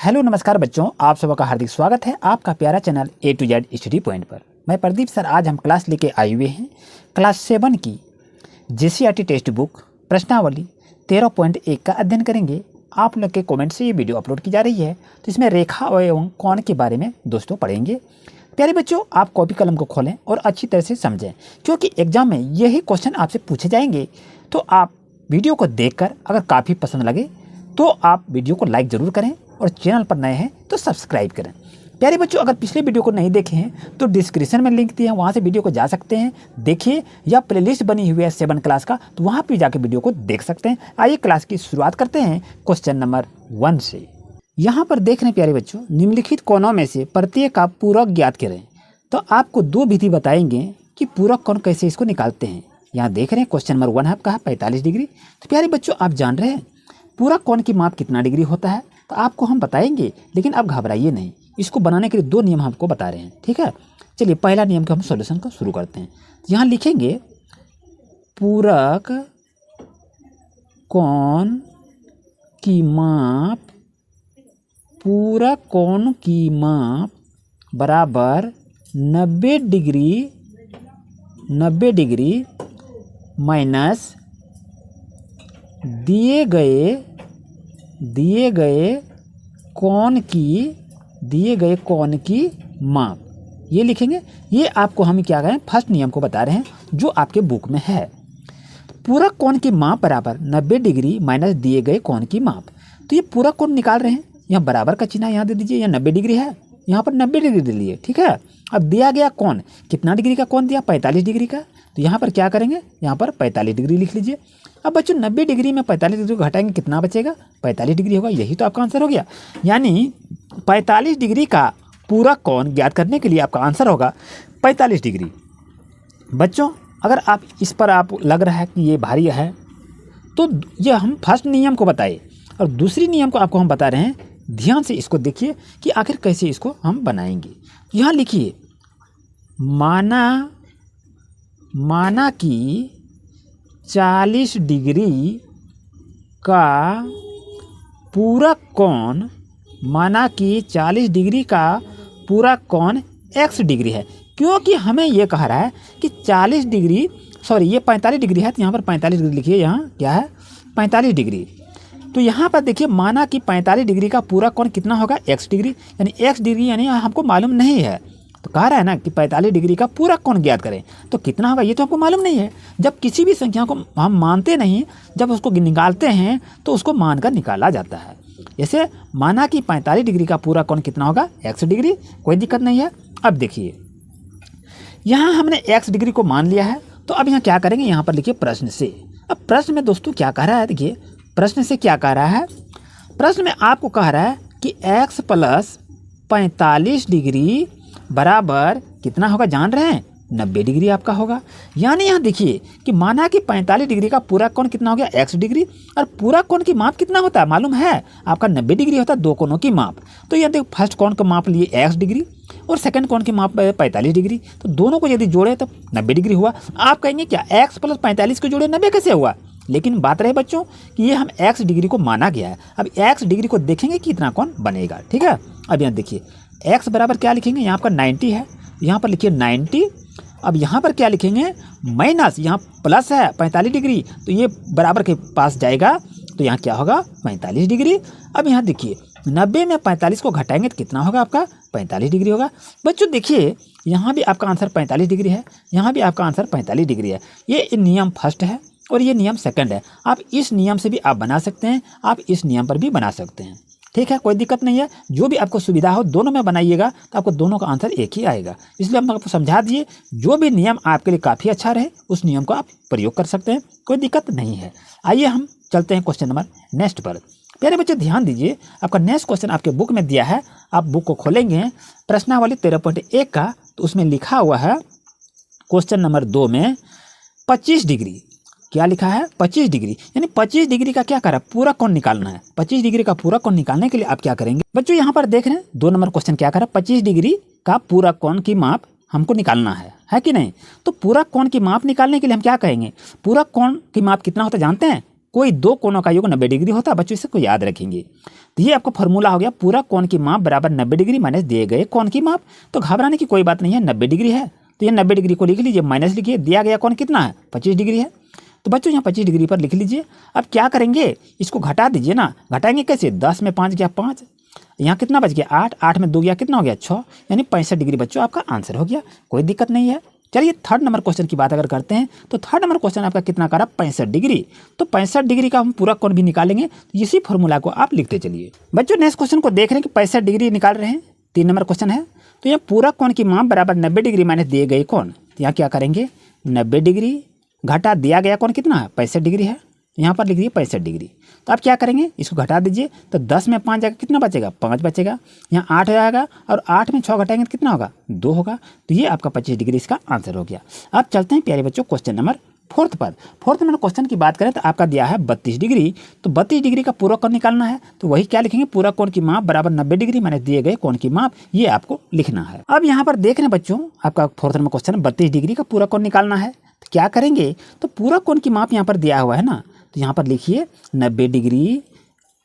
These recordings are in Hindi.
हेलो नमस्कार बच्चों, आप सबका का हार्दिक स्वागत है आपका प्यारा channel A to Z study point पर। मैं प्रदीप सर, आज हम क्लास लेके आए हुए हैं क्लास 7 की JCRT टेक्स्ट बुक प्रश्नावली 13.1 का अध्ययन करेंगे। आप लोग के कमेंट से ये वीडियो अपलोड की जा रही है, तो इसमें रेखा एवं कोण के बारे में दोस्तों पढ़ेंगे। प्यारे बच्चों, आप कॉपी कलम को खोलें और अच्छी तरह से समझें, क्योंकि एग्जाम में यही क्वेश्चन आपसे पूछे जाएंगे। तो आप वीडियो को देखकर अगर काफ़ी पसंद लगे तो आप वीडियो को लाइक ज़रूर करें और चैनल पर नए हैं तो सब्सक्राइब करें। प्यारे बच्चों, अगर पिछले वीडियो को नहीं देखे हैं तो डिस्क्रिप्शन में लिंक दिए हैं, वहाँ से वीडियो को जा सकते हैं, देखिए। या प्लेलिस्ट बनी हुई है 7 क्लास का, तो वहाँ पर जाकर वीडियो को देख सकते हैं। आइए क्लास की शुरुआत करते हैं क्वेश्चन नंबर 1 से। यहाँ पर देख रहे हैं प्यारे बच्चों, निम्नलिखित कोणों में से प्रत्येक का पूरक ज्ञात करें। तो आपको 2 विधि बताएंगे कि पूरक कोण कैसे इसको निकालते हैं। यहाँ देख रहे हैं क्वेश्चन नंबर 1 है आपका 45 डिग्री। तो प्यारे बच्चों, आप जान रहे हैं पूरक कोण की माप कितना डिग्री होता है, तो आपको हम बताएंगे, लेकिन आप घबराइए नहीं। इसको बनाने के लिए 2 नियम आपको बता रहे हैं, ठीक है। चलिए पहला नियम का हम सॉल्यूशन को शुरू करते हैं। यहाँ लिखेंगे पूरक कोण की माप, पूरक कोण की माप बराबर 90 डिग्री माइनस दिए गए कोण की माप। ये लिखेंगे। ये आपको हम क्या करें, फर्स्ट नियम को बता रहे हैं जो आपके बुक में है। पूरक कोण की माप बराबर 90 डिग्री माइनस दिए गए कोण की माप। तो ये पूरक कोण निकाल रहे हैं। यहाँ बराबर का चिन्ह यहाँ दे दीजिए। यहाँ 90 डिग्री है, यहाँ पर 90 डिग्री दे लिए, ठीक है। अब दिया गया कोण कितना डिग्री का कोण दिया, 45 डिग्री का। तो यहाँ पर क्या करेंगे, यहाँ पर 45 डिग्री लिख लीजिए। अब बच्चों 90 डिग्री में 45 डिग्री को घटाएंगे, कितना बचेगा, 45 डिग्री होगा। यही तो आपका आंसर हो गया। यानी 45 डिग्री का पूरक कोण ज्ञात करने के लिए आपका आंसर होगा 45 डिग्री। बच्चों, अगर आप इस पर आप लग रहा है कि ये भारी है, तो ये हम फर्स्ट नियम को बताए और दूसरी नियम को आपको हम बता रहे हैं। ध्यान से इसको देखिए कि आखिर कैसे इसको हम बनाएंगे। यहाँ लिखिए माना कि 40 डिग्री का पूरक कोण, माना कि 40 डिग्री का पूरक कोण x डिग्री है। क्योंकि हमें ये कह रहा है कि 40 डिग्री, सॉरी ये 45 डिग्री है, तो यहाँ पर 45 डिग्री लिखिए। यहाँ क्या है, 45 डिग्री। तो यहाँ पर देखिए माना कि 45 डिग्री का पूरक कोण कितना होगा, x डिग्री। यानी x डिग्री यानी हमको मालूम नहीं है, तो कह रहा है ना कि 45 डिग्री का पूरक कोण ज्ञात करें, तो कितना होगा ये तो हमको मालूम नहीं है। जब किसी भी संख्या को हम मानते नहीं, जब उसको निकालते हैं तो उसको मानकर निकाला जाता है। जैसे माना कि 45 डिग्री का पूरक कोण कितना होगा, x डिग्री। कोई दिक्कत नहीं है। अब देखिए यहाँ हमने x डिग्री को मान लिया है, तो अब यहाँ क्या करेंगे, यहाँ पर लिखिए प्रश्न से। अब प्रश्न में दोस्तों क्या कह रहा है, देखिए प्रश्न से क्या कह रहा है। प्रश्न में आपको कह रहा है कि x प्लस 45 डिग्री बराबर कितना होगा, जान रहे हैं, 90 डिग्री आपका होगा। यानी यहाँ देखिए कि माना कि 45 डिग्री का पूरक कोण कितना हो गया, x डिग्री, और पूरक कोण की माप कितना होता है मालूम है आपका, 90 डिग्री होता है दो कोणों की माप। तो यहाँ देखो फर्स्ट कोण का माप लिए x डिग्री और सेकंड कोण की माप 45 डिग्री, तो दोनों को यदि जोड़े तो 90 डिग्री हुआ। आप कहेंगे क्या x प्लस 45 को जोड़े 90 कैसे हुआ, लेकिन बात रहे बच्चों कि ये हम x डिग्री को माना गया है। अब x डिग्री को देखेंगे कि कितना कोण बनेगा, ठीक है। अब यहाँ देखिए x बराबर क्या लिखेंगे, यहाँ पर 90 है, यहाँ पर लिखिए 90। अब यहाँ पर क्या लिखेंगे, माइनस, यहाँ प्लस है 45 डिग्री, तो ये बराबर के पास जाएगा, तो यहाँ क्या होगा, 45 डिग्री। अब यहाँ देखिए 90 में 45 को घटाएंगे तो कितना होगा आपका, 45 डिग्री होगा। बच्चों देखिए यहाँ भी आपका आंसर 45 डिग्री है, यहाँ भी आपका आंसर 45 डिग्री है। ये नियम फर्स्ट है और ये नियम सेकंड है। आप इस नियम से भी आप बना सकते हैं, आप इस नियम पर भी बना सकते हैं, ठीक है। कोई दिक्कत नहीं है, जो भी आपको सुविधा हो दोनों में बनाइएगा, तो आपको दोनों का आंसर एक ही आएगा। इसलिए हम आपको समझा दिए, जो भी नियम आपके लिए काफ़ी अच्छा रहे उस नियम को आप प्रयोग कर सकते हैं, कोई दिक्कत नहीं है। आइए हम चलते हैं क्वेश्चन नंबर नेक्स्ट पर। प्यारे बच्चे ध्यान दीजिए, आपका नेक्स्ट क्वेश्चन आपके बुक में दिया है। आप बुक को खोलेंगे प्रश्नावली 13.1 का, तो उसमें लिखा हुआ है क्वेश्चन नंबर 2 में 25 डिग्री, क्या लिखा है, 25 डिग्री। यानी 25 डिग्री का क्या करा, पूरा कोण निकालना है। 25 डिग्री का पूरा कोण निकालने के लिए आप क्या करेंगे बच्चों, यहाँ पर देख रहे हैं 2 नंबर क्वेश्चन क्या करा, 25 डिग्री का पूरा कोण की माप हमको निकालना है कि नहीं। तो पूरा कोण की माप निकालने के लिए हम क्या कहेंगे, पूरा कोण की माप कितना होता है जानते हैं, कोई 2 कोणों का योग 90 डिग्री होता है बच्चों, इसको याद रखेंगे। तो ये आपका फॉर्मूला हो गया, पूरा कोण की माप बराबर 90 डिग्री माइनस दिए गए कोण की माप। तो घबराने की कोई बात नहीं है, 90 डिग्री है तो ये 90 डिग्री को लिख लीजिए, माइनस लिखिए, दिया गया कोण कितना है 25 डिग्री है, तो बच्चों यहाँ 25 डिग्री पर लिख लीजिए। अब क्या करेंगे, इसको घटा दीजिए ना, घटाएंगे कैसे, 10 में 5 गया 5, यहाँ कितना बच गया 8, 8 में 2 गया कितना हो गया 6, यानी 65 डिग्री बच्चों आपका आंसर हो गया, कोई दिक्कत नहीं है। चलिए थर्ड नंबर क्वेश्चन की बात अगर करते हैं तो थर्ड नंबर क्वेश्चन आपका कितना करा 65 डिग्री, तो 65 डिग्री का हम पूरा कोण भी निकालेंगे, तो इसी फॉर्मूला को आप लिखते चलिए। बच्चों नेक्स्ट क्वेश्चन को देख रहे हैं कि 65 डिग्री निकाल रहे हैं, 3 नंबर क्वेश्चन है। तो यहाँ पूरा कोण की माप बराबर 90 डिग्री माइनस दिए गए कोण, तो यहाँ क्या करेंगे 90 डिग्री घटा दिया गया कोण कितना है 65 डिग्री है, यहाँ पर लिख दिए 65 डिग्री। तो आप क्या करेंगे, इसको घटा दीजिए, तो 10 में 5 जाएगा कितना बचेगा 5 बचेगा, यहाँ 8 हो जाएगा और 8 में 6 घटाएंगे तो कितना होगा 2 होगा, तो ये आपका 25 डिग्री इसका आंसर हो गया। अब चलते हैं प्यारे बच्चों क्वेश्चन नंबर फोर्थ पर। फोर्थ नंबर क्वेश्चन की बात करें तो आपका दिया है 32 डिग्री, तो 32 डिग्री का पूरा कोण निकालना है, तो वही क्या लिखेंगे, पूरा कोण की माप बराबर 90 डिग्री माइनस दिए गए कोण की माप, ये आपको लिखना है। अब यहाँ पर देख रहे हैं बच्चों आपका फोर्थ नंबर क्वेश्चन 32 डिग्री का पूरा कोण निकालना है, तो क्या करेंगे, तो पूरा कोण की माप यहाँ पर दिया हुआ है ना, तो यहाँ पर लिखिए 90 डिग्री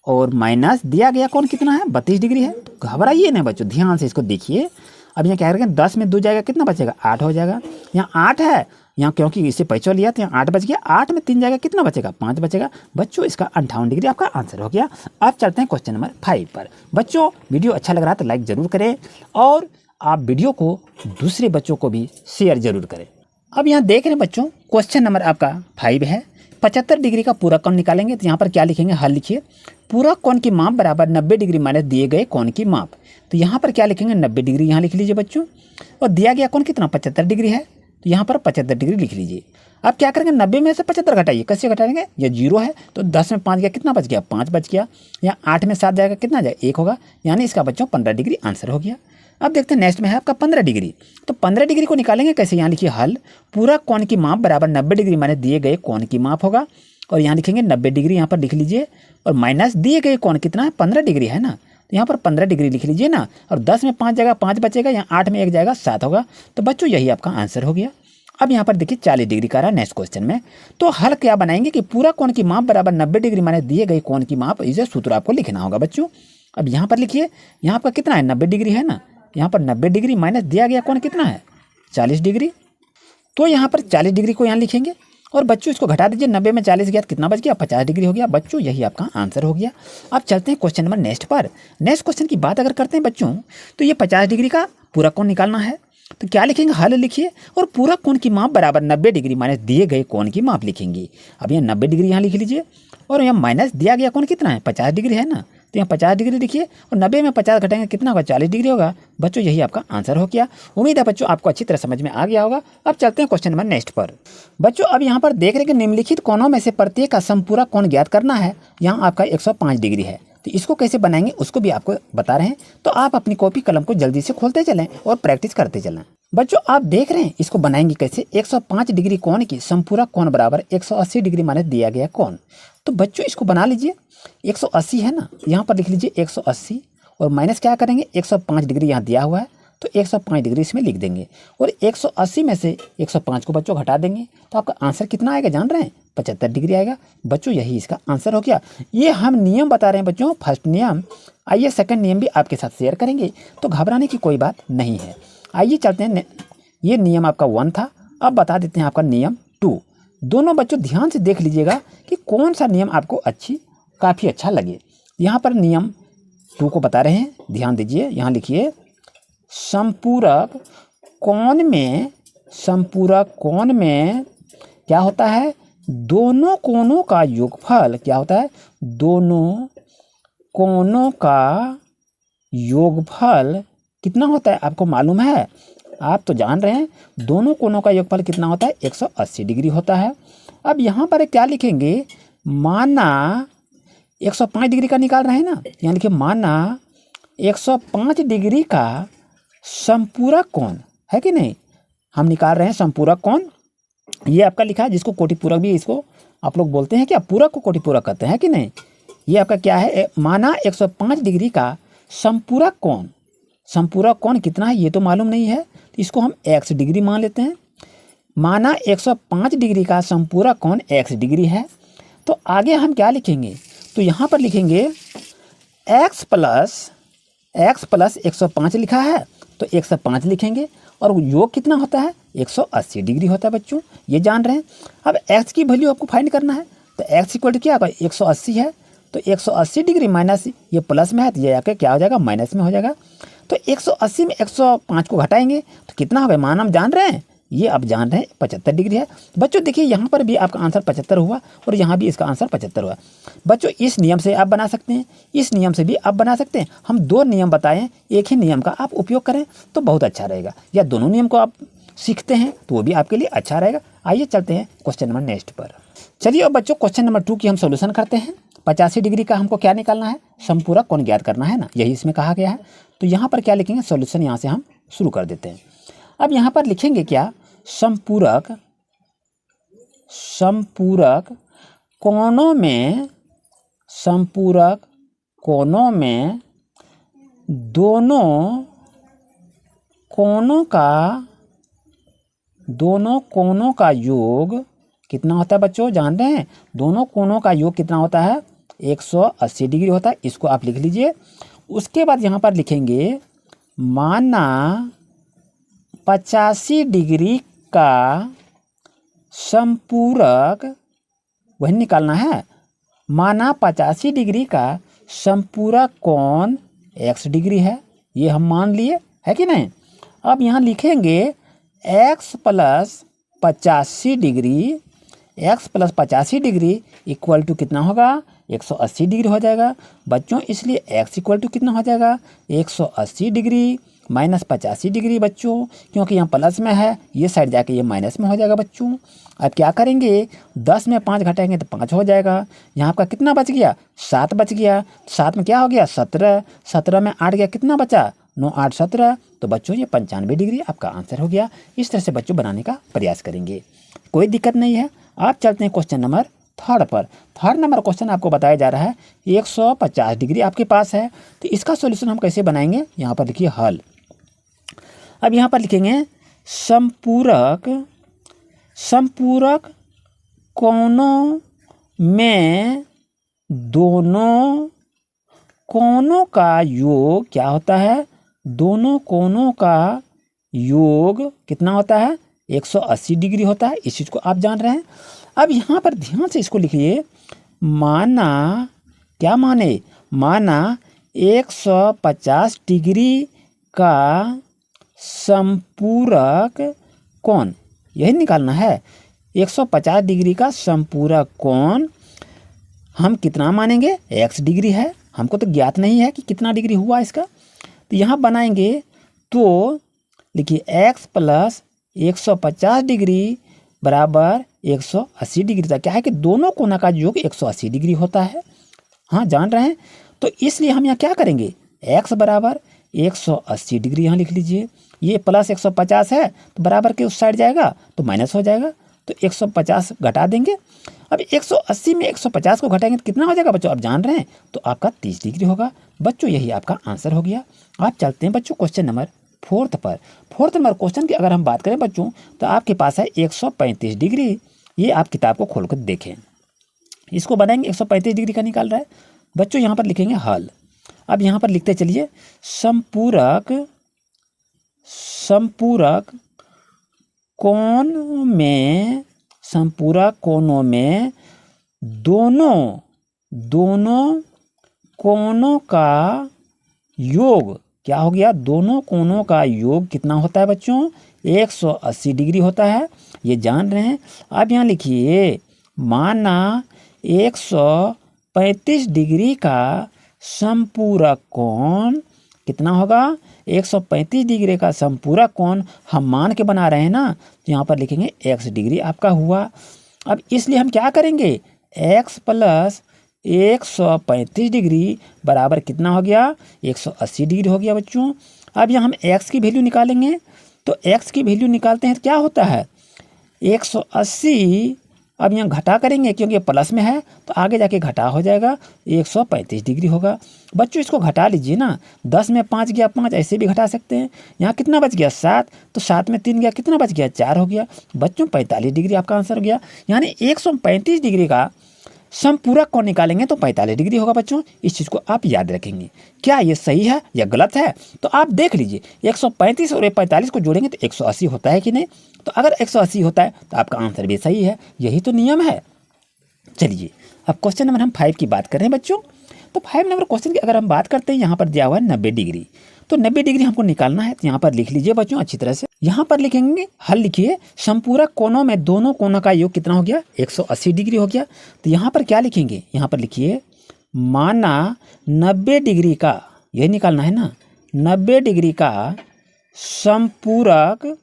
और माइनस दिया गया कोण कितना है 32 डिग्री है, तो घबराइए ना बच्चों, ध्यान से इसको देखिए। अब यहाँ क्या करेंगे, 10 में 2 जाएगा कितना बचेगा 8 हो जाएगा, यहाँ 8 है, यहाँ क्योंकि इससे पैसा लिया तो यहाँ 8 बच गया, 8 में 3 जाएगा कितना बचेगा 5 बचेगा, बच्चों इसका 58 डिग्री आपका आंसर हो गया। अब चलते हैं क्वेश्चन नंबर 5 पर। बच्चों वीडियो अच्छा लग रहा है तो लाइक ज़रूर करें और आप वीडियो को दूसरे बच्चों को भी शेयर ज़रूर करें। अब यहाँ देख रहे हैं बच्चों क्वेश्चन नंबर आपका 5 है, 75 डिग्री का पूरा कोण निकालेंगे, तो यहाँ पर क्या लिखेंगे, हल लिखिए, पूरा कोण की माप बराबर 90 डिग्री माइनस दिए गए कोण की माप, तो यहाँ पर क्या लिखेंगे 90 डिग्री यहाँ लिख लीजिए बच्चों, और दिया गया कोण कितना 75 डिग्री है, तो यहाँ पर 75 डिग्री लिख लीजिए। अब क्या करेंगे 90 में से 75 घटाइए, कैसे घटाएंगे, ये 0 है तो 10 में 5 गया कितना बच गया 5 बच गया, यहाँ 8 में 7 जाएगा कितना जाएगा 1 होगा, यानी इसका बच्चों 15 डिग्री आंसर हो गया। अब देखते हैं नेक्स्ट में है आपका 15 डिग्री, तो 15 डिग्री को निकालेंगे कैसे, यहाँ लिखिए हल, पूरा कोण की माप बराबर 90 डिग्री माइनस दिए गए कोण की माप होगा, और यहाँ लिखेंगे 90 डिग्री यहाँ पर लिख लीजिए, और माइनस दिए गए कोण कितना है 15 डिग्री है ना, तो यहाँ पर 15 डिग्री लिख लीजिए ना, और 10 में 5 जाएगा 5 बचेगा, यहाँ 8 में 1 जाएगा 7 होगा, तो बच्चों यही आपका आंसर हो गया। अब यहाँ पर देखिए 40 डिग्री का रहा नेक्स्ट क्वेश्चन में, तो हल क्या बनाएंगे कि पूरा कोण की माप बराबर 90 डिग्री माइनस दिए गए कोण की माप, इसे सूत्र आपको लिखना होगा बच्चों। अब यहाँ पर लिखिए, यहाँ आपका कितना है 90 डिग्री है ना, यहाँ पर 90 डिग्री माइनस दिया गया कोण कितना है 40 डिग्री, तो यहाँ पर 40 डिग्री को यहाँ लिखेंगे, और बच्चों इसको घटा दीजिए, 90 में 40 गया तो कितना बच गया 50 डिग्री हो गया, बच्चों यही आपका आंसर हो गया। अब चलते हैं क्वेश्चन नंबर नेक्स्ट पर। नेक्स्ट क्वेश्चन की बात अगर करते हैं बच्चों, तो ये 50 डिग्री का पूरा कोण निकालना है, तो क्या लिखेंगे, हल लिखिए, और पूरा कोण की माप बराबर 90 डिग्री माइनस दिए गए कोण की माप लिखेंगे। अब यहाँ 90 डिग्री यहाँ लिख लीजिए, और यहाँ माइनस दिया गया कोण कितना है 50 डिग्री है ना, तो यहाँ 50 डिग्री लिखिए, और 90 में 50 घटाएंगे कितना होगा 40 डिग्री होगा, बच्चों यही आपका आंसर हो गया। उम्मीद है बच्चों आपको अच्छी तरह समझ में आ गया होगा। अब चलते हैं क्वेश्चन नंबर नेक्स्ट पर। बच्चों अब यहाँ पर देख रहे हैं कि निम्नलिखित कोणों में से प्रत्येक का समपूरा कोण ज्ञात करना है, यहाँ आपका 105 डिग्री है, तो इसको कैसे बनाएंगे उसको भी आपको बता रहे हैं, तो आप अपनी कॉपी कलम को जल्दी से खोलते चलें और प्रैक्टिस करते चलें। बच्चों आप देख रहे हैं इसको बनाएंगे कैसे, 105 डिग्री कोण की समपूरा कोण बराबर 180 डिग्री माइनस दिया गया कोण, तो बच्चों इसको बना लीजिए, 180 है ना, यहाँ पर लिख लीजिए 180, और माइनस क्या करेंगे 105 डिग्री यहाँ दिया हुआ है, तो 105 डिग्री इसमें लिख देंगे, और 180 में से 105 को बच्चों घटा देंगे, तो आपका आंसर कितना आएगा जान रहे हैं 75 डिग्री आएगा। बच्चों यही इसका आंसर हो गया। ये हम नियम बता रहे हैं बच्चों, फर्स्ट नियम, आइए सेकंड नियम भी आपके साथ शेयर करेंगे, तो घबराने की कोई बात नहीं है। आइए चलते हैं, ये नियम आपका 1 था, अब बता देते हैं आपका नियम 2। दोनों बच्चों ध्यान से देख लीजिएगा कि कौन सा नियम आपको काफ़ी अच्छा लगे। यहाँ पर नियम 2 को बता रहे हैं, ध्यान दीजिए, यहाँ लिखिए, समपूरक कोण में क्या होता है, दोनों कोणों का योगफल क्या होता है, दोनों कोणों का योगफल कितना होता है आपको मालूम है, आप तो जान रहे हैं, दोनों कोणों का योगफल कितना होता है 180 डिग्री होता है। अब यहाँ पर क्या लिखेंगे, माना 105 डिग्री का निकाल रहे हैं ना, यहाँ लिखिए माना 105 डिग्री का समपूरक कोण है कि नहीं, हम निकाल रहे हैं समपूरक कोण, ये आपका लिखा है, जिसको कोटिपूरक भी इसको आप लोग बोलते हैं, क्या पूरक को कोटिपूरक कहते हैं कि नहीं। ये आपका क्या है, माना 105 डिग्री का समपूरक कोण, समपूरक कोण कितना है ये तो मालूम नहीं है, तो इसको हम x डिग्री मान लेते हैं। माना 105 डिग्री का समपूरक कोण x डिग्री है, तो आगे हम क्या लिखेंगे, तो यहाँ पर लिखेंगे x प्लस 105 लिखा है तो 105 लिखेंगे और योग कितना होता है 180 डिग्री होता है बच्चों, ये जान रहे हैं। अब x की वैल्यू आपको फाइंड करना है तो x इक्वल टू क्या होगा 180 है तो 180 डिग्री माइनस ये प्लस में है तो ये आके क्या हो जाएगा माइनस में हो जाएगा। तो 180 में 105 को घटाएंगे तो कितना होगा मान हम जान रहे हैं, ये आप जान रहे हैं 75 डिग्री है। बच्चों देखिए यहाँ पर भी आपका आंसर 75 हुआ और यहाँ भी इसका आंसर 75 हुआ। बच्चों इस नियम से आप बना सकते हैं, इस नियम से भी आप बना सकते हैं। हम दो नियम बताएं, एक ही नियम का आप उपयोग करें तो बहुत अच्छा रहेगा, या दोनों नियम को आप सीखते हैं तो वो भी आपके लिए अच्छा रहेगा। आइए चलते हैं क्वेश्चन नंबर नेक्स्ट पर। चलिए अब बच्चों क्वेश्चन नंबर 2 की हम सोल्यूशन करते हैं। 85 डिग्री का हमको क्या निकालना है, समपूरक कोण ज्ञात करना है ना, यही इसमें कहा गया है। तो यहाँ पर क्या लिखेंगे सॉल्यूशन, यहाँ से हम शुरू कर देते हैं। अब यहाँ पर लिखेंगे क्या, समपूरक कोणों में, समपूरक कोणों में दोनों कोणों का योग कितना होता है बच्चों, जान रहे हैं दोनों कोणों का योग कितना होता है 180 डिग्री होता है। इसको आप लिख लीजिए। उसके बाद यहाँ पर लिखेंगे माना 85 डिग्री का समपूरक, वही निकालना है, माना 85 डिग्री का समपूरक कोण x डिग्री है, ये हम मान लिए है कि नहीं। अब यहाँ लिखेंगे x plus 85 degree equal to कितना होगा 180 डिग्री हो जाएगा बच्चों। इसलिए x इक्वल टू कितना हो जाएगा 180 डिग्री माइनस 85 डिग्री बच्चों, क्योंकि यहाँ प्लस में है ये साइड जाके ये माइनस में हो जाएगा बच्चों। अब क्या करेंगे 10 में 5 घटाएंगे तो 5 हो जाएगा। यहाँ आपका कितना बच गया 7 बच गया, 7 में क्या हो गया 17, 17 में 8 गया कितना बचा 9 8 17, तो बच्चों ये 95 डिग्री आपका आंसर हो गया। इस तरह से बच्चों बनाने का प्रयास करेंगे, कोई दिक्कत नहीं है। आप चलते हैं क्वेश्चन नंबर 3 पर। 3 नंबर क्वेश्चन आपको बताया जा रहा है 150 डिग्री आपके पास है, तो इसका सॉल्यूशन हम कैसे बनाएंगे, यहाँ पर लिखिए हल। अब यहाँ पर लिखेंगे समपूरक कोणों में दोनों कोणों का योग क्या होता है, दोनों कोणों का योग कितना होता है 180 डिग्री होता है। इस चीज़ को आप जान रहे हैं। अब यहाँ पर ध्यान से इसको लिखिए, माना क्या माने, माना 150 डिग्री का समपूरक कोण, यही निकालना है 150 डिग्री का समपूरक कोण हम कितना मानेंगे x डिग्री है, हमको तो ज्ञात नहीं है कि कितना डिग्री हुआ इसका। तो यहाँ बनाएंगे तो लिखिए x प्लस 150 डिग्री बराबर 180 डिग्री था। क्या है कि दोनों कोणों का योग 180 डिग्री होता है, हाँ जान रहे हैं। तो इसलिए हम यहाँ क्या करेंगे x बराबर 180 डिग्री यहाँ लिख लीजिए। ये प्लस 150 है तो बराबर के उस साइड जाएगा तो माइनस हो जाएगा, तो 150 घटा देंगे। अब 180 में 150 को घटाएंगे तो कितना हो जाएगा बच्चों, आप जान रहे हैं, तो आपका 30 डिग्री होगा बच्चों। यही आपका आंसर हो गया। आप चलते हैं बच्चों क्वेश्चन नंबर 4 पर। 4 नंबर क्वेश्चन की अगर हम बात करें बच्चों तो आपके पास है 135 डिग्री। ये आप किताब को खोल कर देखें, इसको बनाएंगे 135 डिग्री का निकाल रहा है बच्चों। यहाँ पर लिखेंगे हल। अब यहाँ पर लिखते चलिए समपूरक कोणों में दोनों कोणों का योग क्या हो गया, दोनों कोणों का योग कितना होता है बच्चों 180 डिग्री होता है, ये जान रहे हैं। अब यहाँ लिखिए माना 135 डिग्री का समपूरक कोण कितना होगा 135 डिग्री का समपूरक कोण हम मान के बना रहे हैं ना, तो यहाँ पर लिखेंगे x डिग्री आपका हुआ। अब इसलिए हम क्या करेंगे x प्लस 135 डिग्री बराबर कितना हो गया 180 डिग्री हो गया बच्चों। अब यहाँ हम x की वैल्यू निकालेंगे, तो x की वैल्यू निकालते हैं तो क्या होता है 180। अब यहाँ घटा करेंगे क्योंकि ये प्लस में है तो आगे जाके घटा हो जाएगा 135 डिग्री होगा बच्चों। इसको घटा लीजिए ना, 10 में 5 गया 5, ऐसे भी घटा सकते हैं। यहाँ कितना बच गया 7, तो 7 में 3 गया कितना बच गया 4 हो गया बच्चों 45 डिग्री आपका आंसर हो गया। यानी 135 डिग्री का समपूरक कोण निकालेंगे तो 45 डिग्री होगा बच्चों। इस चीज़ को आप याद रखेंगे। क्या ये सही है या गलत है? तो आप देख लीजिए 135 और 45 को जोड़ेंगे तो 180 होता है कि नहीं? तो अगर 180 होता है तो आपका आंसर भी सही है, यही तो नियम है। चलिए अब क्वेश्चन नंबर हम 5 की बात कर रहे हैं बच्चों। तो 5 नंबर क्वेश्चन की अगर हम बात करते हैं, यहाँ पर दिया हुआ है 90 डिग्री। तो 90 डिग्री हमको निकालना है, तो यहाँ पर लिख लीजिए बच्चों अच्छी तरह से। यहाँ पर लिखेंगे, हल लिखिए, समपूरक कोणों में दोनों कोणों का योग कितना हो गया? 180 डिग्री हो गया। तो यहाँ पर क्या लिखेंगे? यहाँ पर लिखिए माना 90 डिग्री का, यही निकालना है ना, 90 डिग्री का समपूरक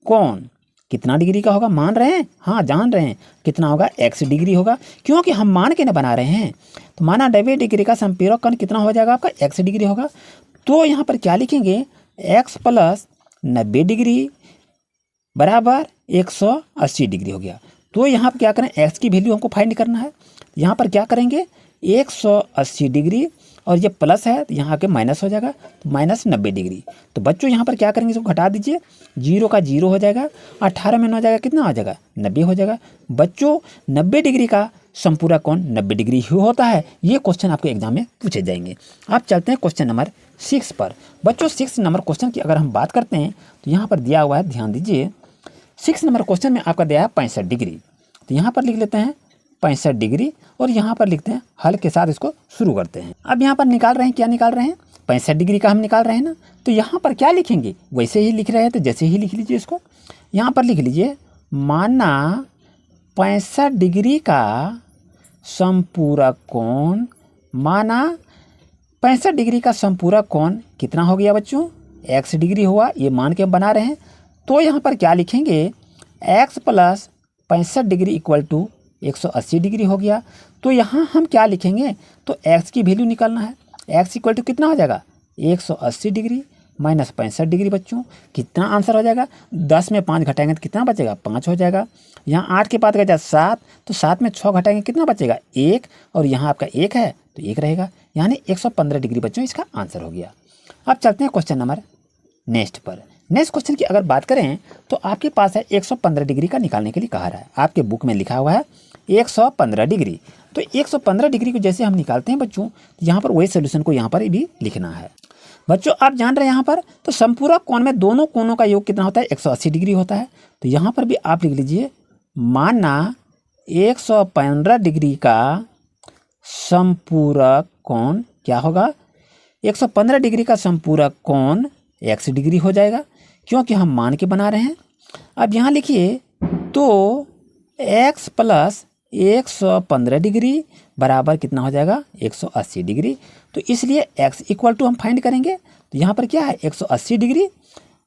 कोण कितना डिग्री का होगा? मान रहे हैं? हाँ जान रहे हैं। कितना होगा? x डिग्री होगा, क्योंकि हम मान के ना बना रहे हैं। तो माना 90 डिग्री का समपूरक कोण कितना हो जाएगा आपका? x डिग्री होगा। तो यहाँ पर क्या लिखेंगे? x प्लस 90 डिग्री बराबर 180 डिग्री हो गया। तो यहाँ पर क्या करें? x की वैल्यू हमको फाइंड करना है। यहाँ पर क्या करेंगे? 180 डिग्री और ये प्लस है तो यहाँ आके माइनस हो जाएगा, तो माइनस 90 डिग्री। तो बच्चों यहाँ पर क्या करेंगे? इसको घटा दीजिए, 0 का 0 हो जाएगा, 18 में 9 हो जाएगा, कितना हो जाएगा? 90 हो जाएगा। बच्चों 90 डिग्री का समपूरक कोण 90 डिग्री ही होता है। ये क्वेश्चन आपके एग्जाम में पूछे जाएंगे। आप चलते हैं क्वेश्चन नंबर 6 पर। बच्चों 6 नंबर क्वेश्चन की अगर हम बात करते हैं तो यहाँ पर दिया हुआ है, ध्यान दीजिए, 6 नंबर क्वेश्चन में आपका दिया है 65 डिग्री। तो यहाँ पर लिख लेते हैं 65 डिग्री और यहाँ पर लिखते हैं, हल के साथ इसको शुरू करते हैं। अब यहाँ पर निकाल रहे हैं, क्या निकाल रहे हैं? 65 डिग्री का हम निकाल रहे हैं ना। तो यहाँ पर क्या लिखेंगे? वैसे ही लिख रहे हैं तो जैसे ही लिख लीजिए इसको। यहाँ पर लिख लीजिए माना 65 डिग्री का समपूरक कोण, माना 65 डिग्री का समपूरक कोण कितना हो गया बच्चों? x डिग्री हुआ, ये मान के हम बना रहे हैं। तो यहाँ पर क्या लिखेंगे? x plus 65 degree equal to 180 degree हो गया। तो यहाँ हम क्या लिखेंगे? तो x की वैल्यू निकालना है। x इक्वल टू कितना हो जाएगा? 180 डिग्री माइनस 65 डिग्री। बच्चों कितना आंसर हो जाएगा? 10 में 5 घटाएंगे तो कितना बचेगा? 5 हो जाएगा। यहाँ 8 के बाद बचा 7, तो 7 में 6 घटाएंगे कितना बचेगा? 1, और यहाँ आपका 1 है तो 1 रहेगा, यानी 115 डिग्री बच्चों इसका आंसर हो गया। अब चलते हैं क्वेश्चन नंबर नेक्स्ट पर। नेक्स्ट क्वेश्चन की अगर बात करें तो आपके पास है 115 डिग्री का निकालने के लिए कहा रहा है। आपके बुक में लिखा हुआ है 115 डिग्री। तो 115 डिग्री को जैसे हम निकालते हैं बच्चों, तो यहाँ पर वही सोल्यूशन को यहाँ पर भी लिखना है। बच्चों आप जान रहे हैं यहाँ पर, तो समपूरक कोण में दोनों कोणों का योग कितना होता है? 180 डिग्री होता है। तो यहाँ पर भी आप लिख लीजिए माना 115 डिग्री का समपूरक कोण क्या होगा? 115 डिग्री का समपूरक कोण x डिग्री हो जाएगा, क्योंकि हम मान के बना रहे हैं। अब यहाँ लिखिए तो x प्लस 115 डिग्री बराबर कितना हो जाएगा? 180 डिग्री। तो इसलिए x इक्वल टू हम फाइंड करेंगे। तो यहाँ पर क्या है? 180 डिग्री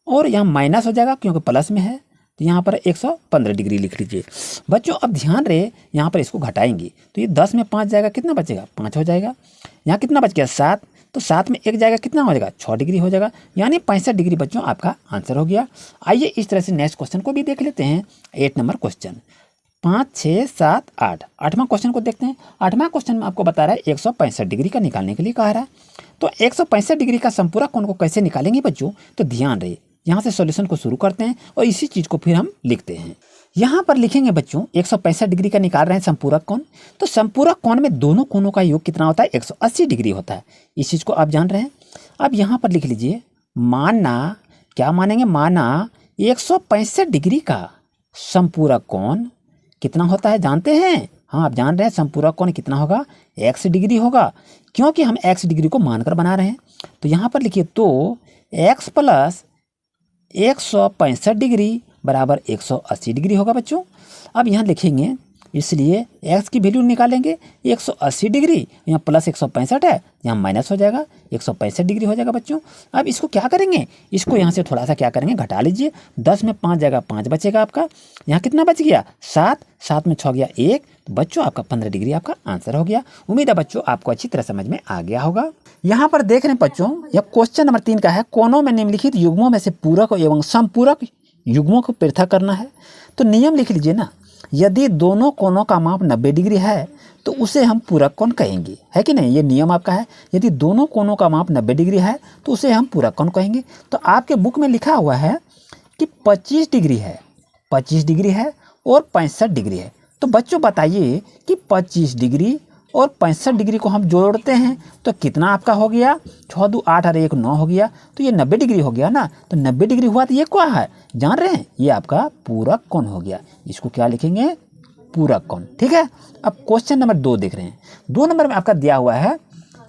और यहाँ माइनस हो जाएगा क्योंकि प्लस में है, तो यहाँ पर 115 डिग्री लिख लीजिए। बच्चों अब ध्यान रहे, यहाँ पर इसको घटाएंगे तो ये 10 में 5 जाएगा, कितना बचेगा? 5 हो जाएगा। यहाँ कितना बच गया? 7, तो 7 में 1 जाएगा, कितना हो जाएगा? 6 डिग्री हो जाएगा, यानी 65 डिग्री बच्चों आपका आंसर हो गया। आइए इस तरह से नेक्स्ट क्वेश्चन को भी देख लेते हैं। 8 नंबर क्वेश्चन, 5, 6, 7, 8, 8वां क्वेश्चन को देखते हैं। 8वां क्वेश्चन में आपको बता रहा है 165 डिग्री का निकालने के लिए कहा रहा है। तो 165 डिग्री का समपूरक कोण को कैसे निकालेंगे बच्चों? तो ध्यान रहे, यहाँ से सॉल्यूशन को शुरू करते हैं और इसी चीज़ को फिर हम लिखते हैं। यहाँ पर लिखेंगे बच्चों 165 डिग्री का निकाल रहे हैं समपूरक कोण। तो समपूरक कोण में दोनों कोणों का योग कितना होता है? 180 डिग्री होता है। इस चीज़ को आप जान रहे हैं। अब यहाँ पर लिख लीजिए माना, क्या मानेंगे? माना 165 डिग्री का समपूरक कोण कितना होता है जानते हैं? हाँ आप जान रहे हैं, समपूरक कोण कितना होगा? x डिग्री होगा, क्योंकि हम x डिग्री को मानकर बना रहे हैं। तो यहाँ पर लिखिए तो x प्लस 165 डिग्री बराबर 180 डिग्री होगा बच्चों। अब यहाँ लिखेंगे, इसलिए x की वैल्यू निकालेंगे 180 डिग्री, यहाँ प्लस 165 है, यहाँ माइनस हो जाएगा, 165 डिग्री हो जाएगा बच्चों। अब इसको क्या करेंगे? इसको यहाँ से थोड़ा सा क्या करेंगे? घटा लीजिए। 10 में 5 जाएगा, 5 बचेगा आपका। यहाँ कितना बच गया? 7, 7 में 6 गया 1, तो बच्चों आपका 15 डिग्री आपका आंसर हो गया। उम्मीद है बच्चों आपको अच्छी तरह समझ में आ गया होगा। यहाँ पर देख रहे हैं बच्चों, यह क्वेश्चन नंबर 3 का है। कोनों में निम्नलिखित युग्मों में से पूरक एवं समपूरक युग्मों को पृथक करना है। तो नियम लिख लीजिए ना, यदि दोनों कोनों का माप 90 डिग्री है तो उसे हम पूरक कोण कहेंगे, है कि नहीं? ये नियम आपका है। यदि दोनों कोनों का माप 90 डिग्री है तो उसे हम पूरक कोण कहेंगे। तो आपके बुक में लिखा हुआ है कि 25 डिग्री है, 25 डिग्री है और 65 डिग्री है। तो बच्चों बताइए कि 25 डिग्री और 65 डिग्री को हम जोड़ते हैं तो कितना आपका हो गया, 6 2 8 और 1 9 हो गया, तो ये 90 डिग्री हो गया ना। तो 90 डिग्री हुआ तो ये क्या है जान रहे हैं, ये आपका पूरक कोण हो गया। इसको क्या लिखेंगे, पूरक कोण। ठीक है। अब क्वेश्चन नंबर 2 देख रहे हैं। 2 नंबर में आपका दिया हुआ है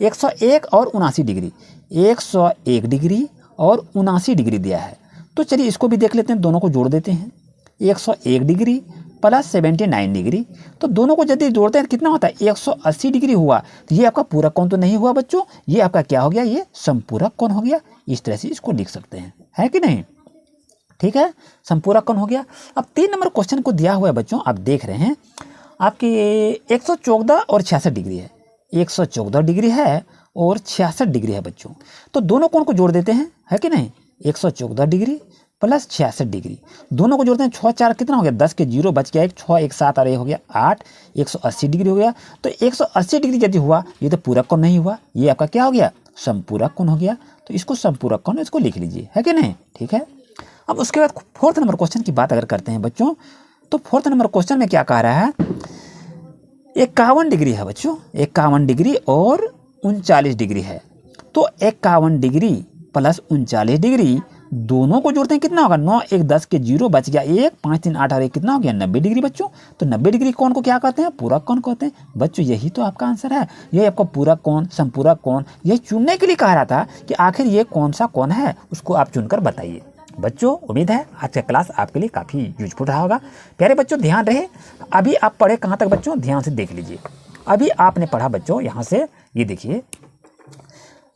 101 और 79 डिग्री, 101 डिग्री और 79 डिग्री दिया है। तो चलिए इसको भी देख लेते हैं, दोनों को जोड़ देते हैं। 101 डिग्री प्लस 79 डिग्री, तो दोनों को यदि जोड़ते हैं कितना होता है, 180 डिग्री हुआ। तो ये आपका पूरक कोण तो नहीं हुआ बच्चों, ये आपका क्या हो गया, ये समपूरक कोण हो गया। इस तरह से इसको लिख सकते हैं, है कि नहीं। ठीक है, समपूरक कोण हो गया। अब 3 नंबर क्वेश्चन को दिया हुआ है बच्चों, आप देख रहे हैं आपके 114 और 66 डिग्री है, 114 डिग्री है और 66 डिग्री है बच्चों। तो दोनों कोण को जोड़ देते हैं, है कि नहीं। 114 डिग्री प्लस 66 डिग्री, दोनों को जोड़ते हैं। 6 4 कितना हो गया, 10 के 0 बच गया, 1 6 1 7 और 1 हो गया 8, 180 डिग्री हो गया। तो 180 डिग्री यदि हुआ, ये तो पूरक कोण नहीं हुआ, ये आपका क्या हो गया, समपूरक कोण हो गया। तो इसको समपूरक कोण इसको लिख लीजिए, है कि नहीं। ठीक है। अब उसके बाद 4th नंबर क्वेश्चन की बात अगर करते हैं बच्चों, तो 4th नंबर क्वेश्चन में क्या कह रहा है, 51 डिग्री है बच्चों, 51 डिग्री और 39 डिग्री है। तो 51 डिग्री प्लस 39 डिग्री, दोनों को जोड़ते हैं कितना होगा, 9 1 10 के 0 बच गया 1, 5 3 8 और 1 कितना हो गया, 90 डिग्री बच्चों। तो 90 डिग्री कोण को क्या कहते हैं, पूरक कोण कहते हैं बच्चों। यही तो आपका आंसर है, यही आपका पूरक कोण, समपूरक कोण। यही चुनने के लिए कह रहा था कि आखिर ये कौन सा कोण है, उसको आप चुनकर बताइए। बच्चों उम्मीद है आज का क्लास आपके लिए काफ़ी यूजफुल रहा होगा। प्यारे बच्चों ध्यान रहे, अभी आप पढ़े कहाँ तक बच्चों, ध्यान से देख लीजिए। अभी आपने पढ़ा बच्चों यहाँ से, ये देखिए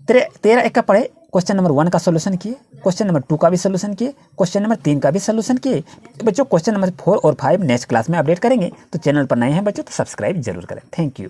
13 1 का पढ़े, क्वेश्चन नंबर 1 का सोल्यूशन किए, क्वेश्चन नंबर 2 का भी सोल्यूशन किए, क्वेश्चन नंबर 3 का भी सोल्यूशन किए। बच्चों क्वेश्चन नंबर 4 और 5 नेक्स्ट क्लास में अपडेट करेंगे। तो चैनल पर नए हैं बच्चों तो सब्सक्राइब जरूर करें। Thank you.